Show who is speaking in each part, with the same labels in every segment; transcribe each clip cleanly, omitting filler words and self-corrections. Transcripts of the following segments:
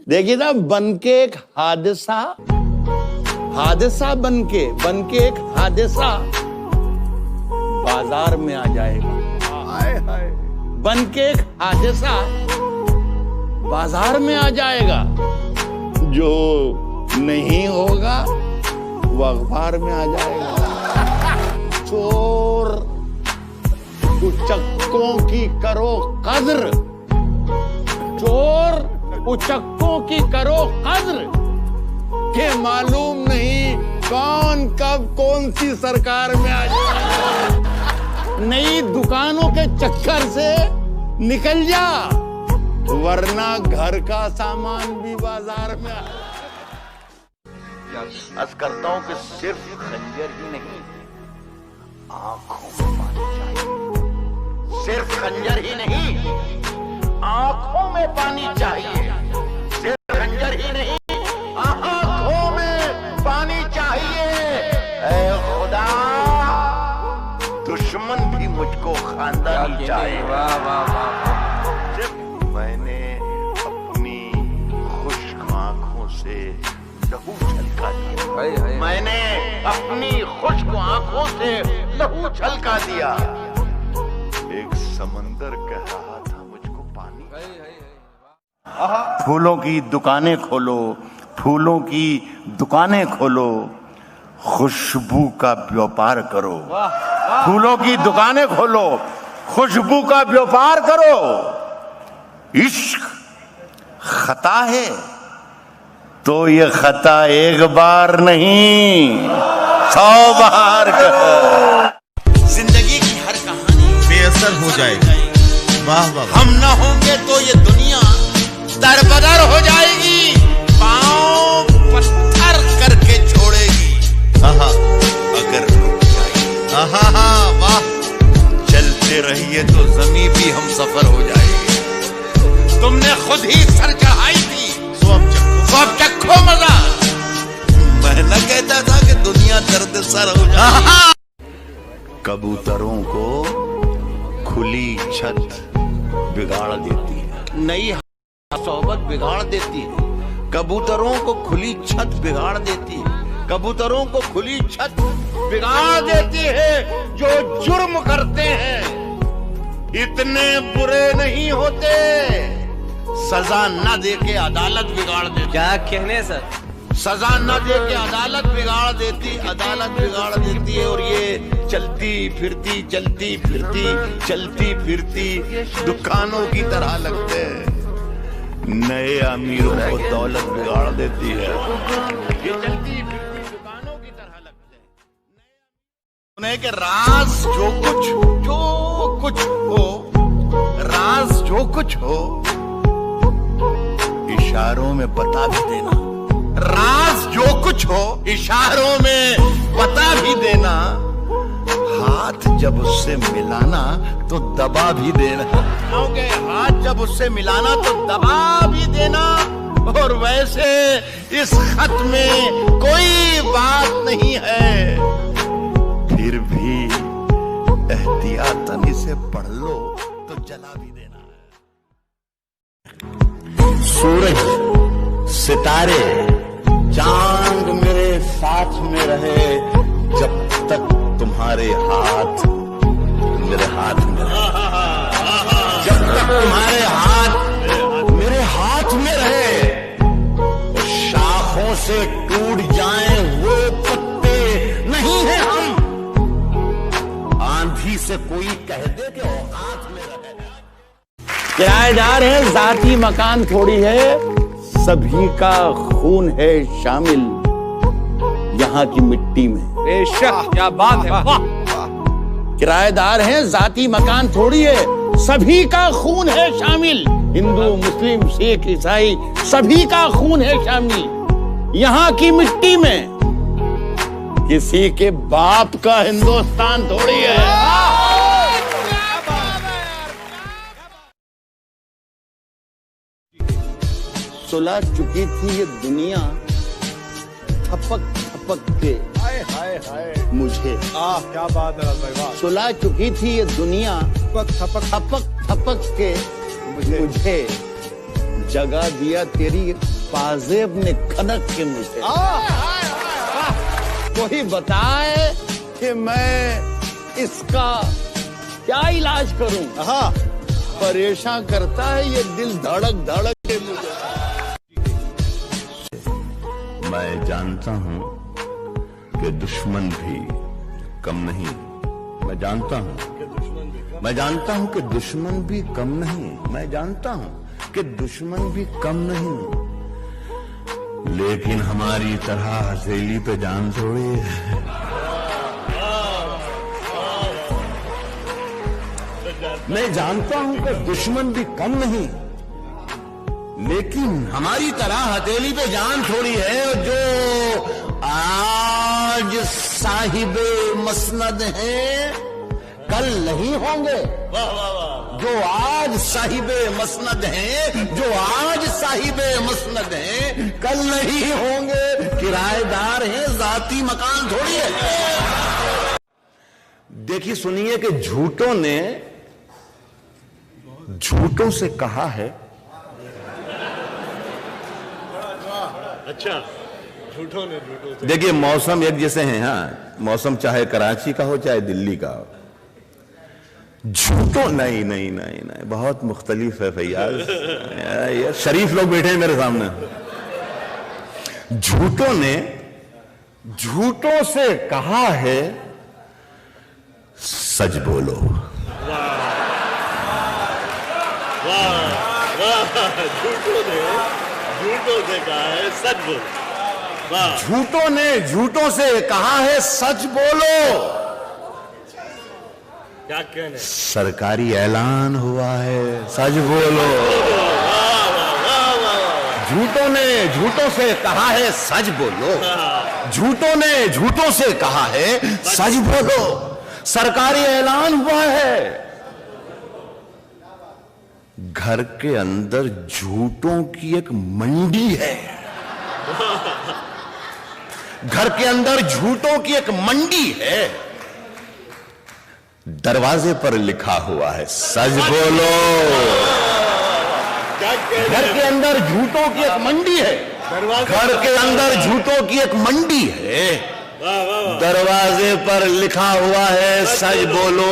Speaker 1: देखिए ना, बन के एक हादसा बनके एक हादसा बाजार में आ जाएगा। हाय हाय, बन के एक हादसा बाजार में आ जाएगा। जो नहीं होगा वो अखबार में आ जाएगा। चोर उचक्कों की करो कद्र, चोर उचक्कों की करो कद्र, के मालूम नहीं कौन कब कौन सी सरकार में आ जाए। नई दुकानों के चक्कर से निकल जा, वरना घर का सामान भी बाजार में आ। अर्ज करता हूं कि सिर्फ खंजर ही नहीं, आंखों में पानी चाहिए। सिर्फ खंजर ही नहीं, आंखों में पानी चाहिए। सिर्फ खंजर ही नहीं, आंखों में पानी चाहिए। ऐ खुदा, दुश्मन भी मुझको खानदानी चाहिए। वाह वाह वाह। जब मैंने अपनी खुश्क आंखों से लहू छलका दिया, मैंने अपनी खुश्क आंखों से लहू छलका दिया, एक समंदर कह रहा था मुझको पानी। फूलों की दुकानें खोलो, फूलों की दुकानें खोलो, खुशबू का व्यापार करो। फूलों की दुकानें खोलो, खुशबू का व्यापार करो। इश्क खता है तो ये खता एक बार नहीं 100 बार करो। जिंदगी की हर कहानी
Speaker 2: बेअसर हो जाएगी। वाह वाह।
Speaker 1: हम ना होंगे तो ये दुनिया दरबदर हो जाएगी, पांव पत्थर करके छोड़ेगी।
Speaker 2: आहा,
Speaker 1: अगर रुक जाएगी,
Speaker 2: आहा, वाह।
Speaker 1: चलते रहिए तो जमीन भी हम सफर हो जाएगी। तुमने खुद ही सर चढ़ाई थी, सब चखो मजा। मैं न कहता था कि दुनिया दर्द सर हो जाए। कबूतरों को खुली छत बिगाड़ देती है, नई सोहबत बिगाड़ देती है। कबूतरों को खुली छत बिगाड़ देती है, कबूतरों को खुली छत बिगाड़ देती है। जो जुर्म करते हैं इतने बुरे नहीं होते, सजा न दे के अदालत बिगाड़ देती।
Speaker 3: क्या कहने सर?
Speaker 1: सजा न दे के अदालत बिगाड़ देती, अदालत बिगाड़ देती है। और ये चलती फिरती दुकानों की तरह लगते हैं। नए अमीरों को दौलत बिगाड़ देती है। ये चलती फिरती दुकानों की तरह लगते हैं। उन्हें के राज जो कुछ हो, राज जो कुछ हो, इशारों में बता भी देना। राज जो कुछ हो, इशारों में बता भी देना। हाथ जब उससे मिलाना तो दबा भी देना। क्योंकि हाथ जब उससे मिलाना तो दबा भी देना। और वैसे इस खत में कोई बात नहीं है, फिर भी एहतियातन इसे पढ़ लो तो जला भी देना। सूरज, सितारे, चांद मेरे साथ में रहे जब तक तुम्हारे हाथ मेरे हाथ में रहे। जब तक तुम्हारे हाथ मेरे हाथ में रहे, और शाखों से टूट जाएं वो पत्ते नहीं है हम। आंधी से कोई कह दे कि औकात में रहे। किराएदार है, जाती मकान थोड़ी है, सभी का खून है शामिल यहाँ की मिट्टी में।
Speaker 3: बेशक, क्या बात है। वाह।
Speaker 1: किराएदार हैं, जाती मकान थोड़ी है, सभी का खून है शामिल। हिंदू, मुस्लिम, सिख, ईसाई, सभी का खून है शामिल यहाँ की मिट्टी में। किसी के बाप का हिंदुस्तान थोड़ी है। सुलह चुकी थी ये दुनिया थपक के मुझे।
Speaker 2: क्या बात है।
Speaker 1: सुलह चुकी थी ये दुनिया थपक के मुझे। जगा दिया तेरी पाजेब ने खनक के मुझे। कोई बताए कि मैं इसका क्या इलाज करूं? परेशान करता है ये दिल धड़क धड़क के मुझे।
Speaker 4: मैं जानता हूं कि दुश्मन भी कम नहीं। मैं जानता हूं कि दुश्मन भी कम नहीं। मैं जानता हूं कि दुश्मन भी कम नहीं, लेकिन हमारी तरह हथेली पे जान थोड़ी है। मैं जानता हूं कि दुश्मन भी कम नहीं, लेकिन हमारी तरह हथेली पे जान थोड़ी है। जो आज साहिबे मसनद हैं, कल नहीं होंगे। जो आज साहिबे मसनद हैं, जो आज साहिबे मसनद हैं, कल नहीं होंगे। किराएदार हैं, जाती मकान थोड़ी है। देखिए सुनिए कि झूठों ने झूठों से कहा है।
Speaker 2: अच्छा, झूठों ने झूठों से।
Speaker 4: देखिए मौसम एक जैसे हैं। हाँ, मौसम चाहे कराची का हो चाहे दिल्ली का हो, झूठों नहीं नहीं नहीं नहीं बहुत मुख्तलिफ है फैयाज। ये शरीफ लोग बैठे हैं मेरे सामने। झूठों ने झूठों से कहा है सच बोलो।
Speaker 2: झूठों से कहा है सच बोलो।
Speaker 4: झूठों ने झूठों से कहा है सच बोलो।
Speaker 2: क्या कहने?
Speaker 4: सरकारी ऐलान हुआ है सच बोलो। झूठों ने झूठों से कहा है सच बोलो। झूठों ने झूठों से कहा है सच बोलो। सरकारी ऐलान हुआ है। घर के अंदर झूठों की एक मंडी है। घर के अंदर झूठों की एक मंडी है। दरवाजे पर लिखा हुआ है सच बोलो। घर के अंदर झूठों की एक मंडी है। घर के अंदर झूठों की एक मंडी है। दरवाजे पर लिखा हुआ है सच बोलो।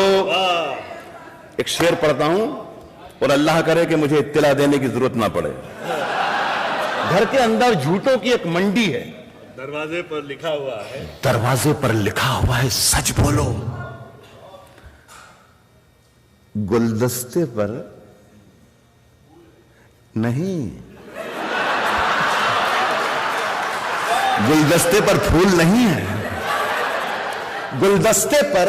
Speaker 4: एक शेर पढ़ता हूं और अल्लाह करे कि मुझे इत्तला देने की जरूरत ना पड़े। घर के अंदर झूठों की एक मंडी है।
Speaker 2: दरवाजे पर लिखा हुआ है।
Speaker 4: दरवाजे पर लिखा हुआ है सच बोलो। गुलदस्ते पर नहीं, गुलदस्ते पर फूल नहीं है। गुलदस्ते पर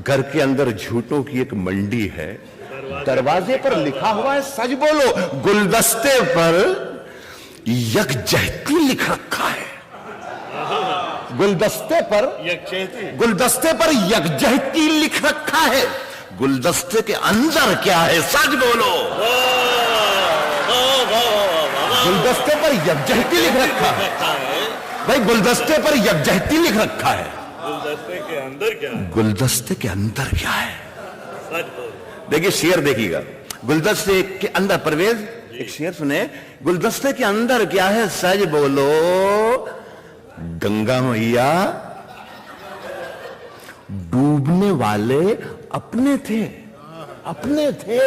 Speaker 4: घर के अंदर झूठों की एक मंडी है। दरवाजे पर लिखा हुआ है सच बोलो। गुलदस्ते पर यकजहती लिख रखा है। गुलदस्ते पर यकजहती लिख रखा है। गुलदस्ते के अंदर क्या है सच बोलो। गुलदस्ते पर यकजहती लिख रखा है भाई। गुलदस्ते पर यकजहती लिख रखा है।
Speaker 2: गुलदस्ते के अंदर क्या है?
Speaker 4: गुलदस्ते के अंदर क्या है
Speaker 2: सच बोलो।
Speaker 4: देखिए शेर देखिएगा। गुलदस्ते के अंदर परवेज एक शेर सुने। गुलदस्ते के अंदर क्या है सच बोलो। गंगा मैया डूबने वाले अपने थे। अपने थे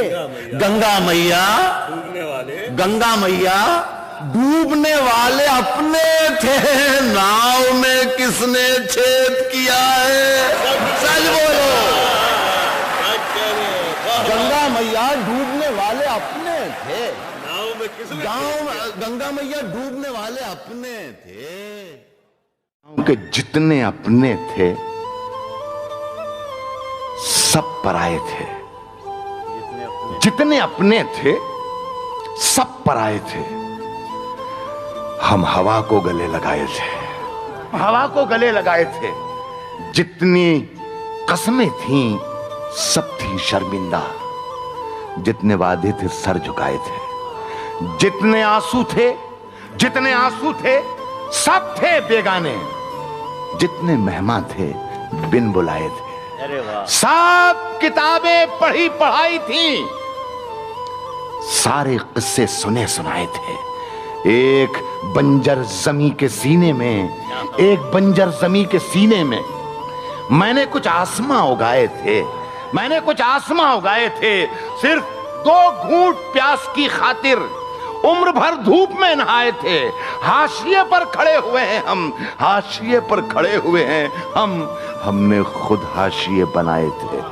Speaker 4: गंगा मैया। गंगा मैया डूबने वाले अपने थे। नाव में किसने छेद किया है सच बोलो। गंगा मैया डूबने वाले अपने थे।
Speaker 2: नाव में किसने?
Speaker 4: गंगा मैया डूबने वाले अपने थे। उनके जितने अपने थे सब पराये थे। जितने अपने थे सब पराये थे। हम हवा को गले लगाए थे। हवा को गले लगाए थे। जितनी कसमें थीं सब थी शर्मिंदा। जितने वादे थे सर झुकाए थे। जितने आंसू थे सब थे बेगाने। जितने मेहमान थे बिन बुलाए थे।
Speaker 2: अरे वाह।
Speaker 4: सब किताबें पढ़ाई थी।
Speaker 1: सारे किस्से सुने सुनाए थे। एक बंजर जमी के सीने में, एक बंजर जमी के सीने में मैंने कुछ आसमां उगाए थे, मैंने कुछ आसमां उगाए थे। सिर्फ 2 घूंट प्यास की खातिर उम्र भर धूप में नहाए थे। हाशिए पर खड़े हुए हैं हम, हाशिए पर खड़े हुए हैं हम, हमने खुद हाशिए बनाए थे।